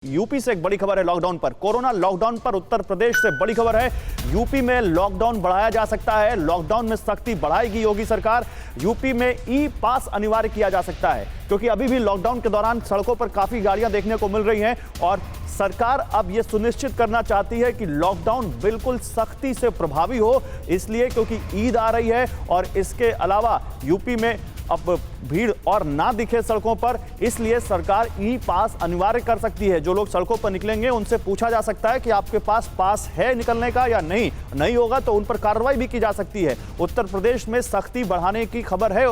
UP से एक बड़ी खबर है लॉकडाउन पर। कोरोना लॉकडाउन पर उत्तर प्रदेश से बड़ी खबर है। यूपी में लॉकडाउन बढ़ाया जा सकता है। लॉकडाउन में सख्ती बढ़ाएगी योगी सरकार। यूपी में ई पास अनिवार्य किया जा सकता है, क्योंकि अभी भी लॉकडाउन के दौरान सड़कों पर काफी गाड़ियां देखने को मिल रही हैं और सरकार अब यह सुनिश्चित करना चाहती है कि लॉकडाउन बिल्कुल सख्ती से प्रभावी हो, इसलिए क्योंकि ईद आ रही है और इसके अलावा यूपी में अब भीड़ और ना दिखे सड़कों पर, इसलिए सरकार ई पास अनिवार्य कर सकती है। जो लोग सड़कों पर निकलेंगे उनसे पूछा जा सकता है कि आपके पास पास है निकलने का या नहीं होगा तो उन पर कार्रवाई भी की जा सकती है। उत्तर प्रदेश में सख्ती बढ़ाने की खबर है।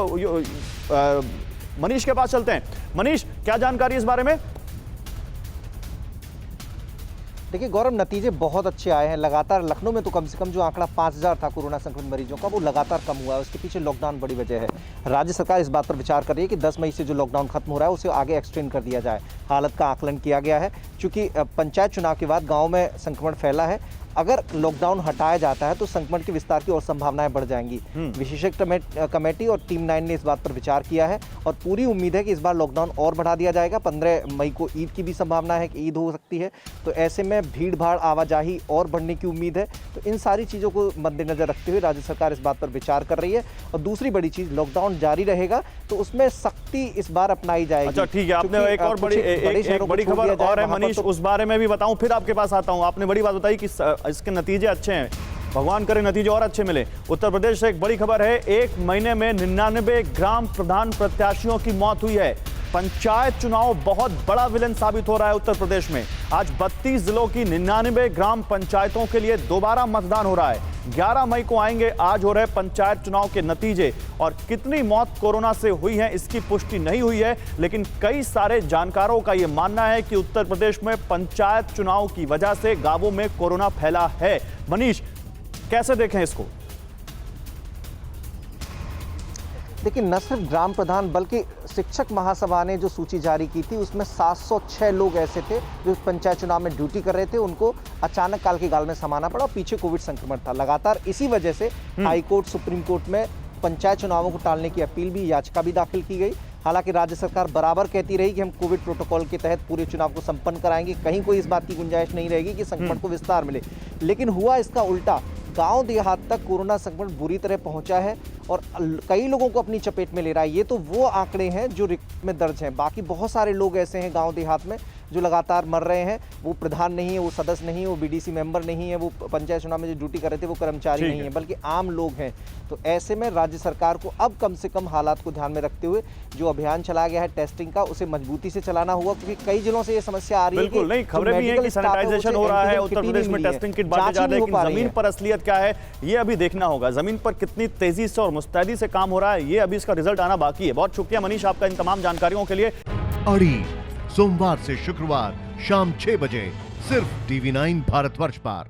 मनीष के पास चलते हैं। मनीष, क्या जानकारी इस बारे में? देखिए गौरव, नतीजे बहुत अच्छे आए हैं। लगातार लखनऊ में तो कम से कम जो आंकड़ा 5000 था कोरोना संक्रमित मरीजों का, वो लगातार कम हुआ है। उसके पीछे लॉकडाउन बड़ी वजह है। राज्य सरकार इस बात पर विचार कर रही है कि 10 मई से जो लॉकडाउन खत्म हो रहा है उसे आगे एक्सटेंड कर दिया जाए। हालत का आकलन किया गया है, क्योंकि पंचायत चुनाव के बाद गाँव में संक्रमण फैला है। अगर लॉकडाउन हटाया जाता है तो संक्रमण के विस्तार की और संभावनाएं बढ़ जाएंगी। विशेषज्ञ कमेटी और टीम 9 ने इस बात पर विचार किया है और पूरी उम्मीद है कि इस बार लॉकडाउन और बढ़ा दिया जाएगा। 15 मई को ईद की भी संभावना है कि ईद हो सकती है, तो ऐसे में भीड़ भाड़ आवाजाही और बढ़ने की उम्मीद है। तो इन सारी चीज़ों को मद्देनजर रखते हुए राज्य सरकार इस बात पर विचार कर रही है। और दूसरी बड़ी चीज़, लॉकडाउन जारी रहेगा तो उसमें सख्ती इस बार अपनाई जाएगी। अच्छा ठीक है, आपने एक और बड़ी खबर और है मनीष, उस बारे में भी बताऊं, फिर आपके पास आता हूं। आपने बड़ी बात बताई कि इसके नतीजे अच्छे हैं, भगवान करे नतीजे और अच्छे मिले। उत्तर प्रदेश से एक बड़ी खबर है। 1 महीने में 99 ग्राम प्रधान प्रत्याशियों की मौत हुई है। पंचायत चुनाव बहुत बड़ा विलन साबित हो रहा है उत्तर प्रदेश में। आज 32 जिलों की 99 ग्राम पंचायतों के लिए दोबारा मतदान हो रहा है। 11 मई को आएंगे आज हो रहे पंचायत चुनाव के नतीजे, और कितनी मौत कोरोना से हुई है इसकी पुष्टि नहीं हुई है, लेकिन कई सारे जानकारों का यह मानना है कि उत्तर प्रदेश में पंचायत चुनाव की वजह से गांवों में कोरोना फैला है। मनीष, कैसे देखें इसको? देखिए, न सिर्फ ग्राम प्रधान बल्कि शिक्षक महासभा ने जो सूची जारी की थी उसमें 706 लोग ऐसे थे जो पंचायत चुनाव में ड्यूटी कर रहे थे। उनको अचानक काल के गाल में समाना पड़ा और पीछे कोविड संक्रमण था। लगातार इसी वजह से हाई कोर्ट, सुप्रीम कोर्ट में पंचायत चुनावों को टालने की अपील भी, याचिका भी दाखिल की गई। हालांकि राज्य सरकार बराबर कहती रही कि हम कोविड प्रोटोकॉल के तहत पूरे चुनाव को संपन्न कराएंगे, कहीं कोई इस बात की गुंजाइश नहीं रहेगी कि संक्रमण को विस्तार मिले। लेकिन हुआ इसका उल्टा। गांव देहात तक कोरोना संक्रमण बुरी तरह पहुंचा है और कई लोगों को अपनी चपेट में ले रहा है। ये तो वो आंकड़े हैं जो रिकॉर्ड में दर्ज हैं। बाकी बहुत सारे लोग ऐसे हैं गांव देहात में जो लगातार मर रहे हैं। वो प्रधान नहीं है, वो सदस्य नहीं है, वो बीडीसी मेंबर नहीं है, वो पंचायत चुनाव में जो ड्यूटी कर रहे थे वो कर्मचारी नहीं है, बल्कि आम लोग हैं। तो ऐसे में राज्य सरकार को अब कम से कम हालात को ध्यान में रखते हुए जो अभियान चलाया गया है टेस्टिंग का, उसे मजबूती से चलाना होगा, क्योंकि कई जिलों से ये समस्या आ रही है। बिल्कुल नहीं, खबरें भी हैं कि सैनिटाइजेशन हो रहा है, उत्तर प्रदेश में टेस्टिंग किट बांटे जा रहे हैं, लेकिन जमीन पर असलियत क्या है ये अभी देखना होगा। जमीन पर कितनी तेजी से और मुस्तैदी से काम हो रहा है, ये अभी इसका रिजल्ट आना बाकी है। बहुत शुक्रिया मनीष आपका इन तमाम जानकारियों के लिए। अड़ी सोमवार से शुक्रवार शाम 6 बजे सिर्फ TV9 भारतवर्ष पर।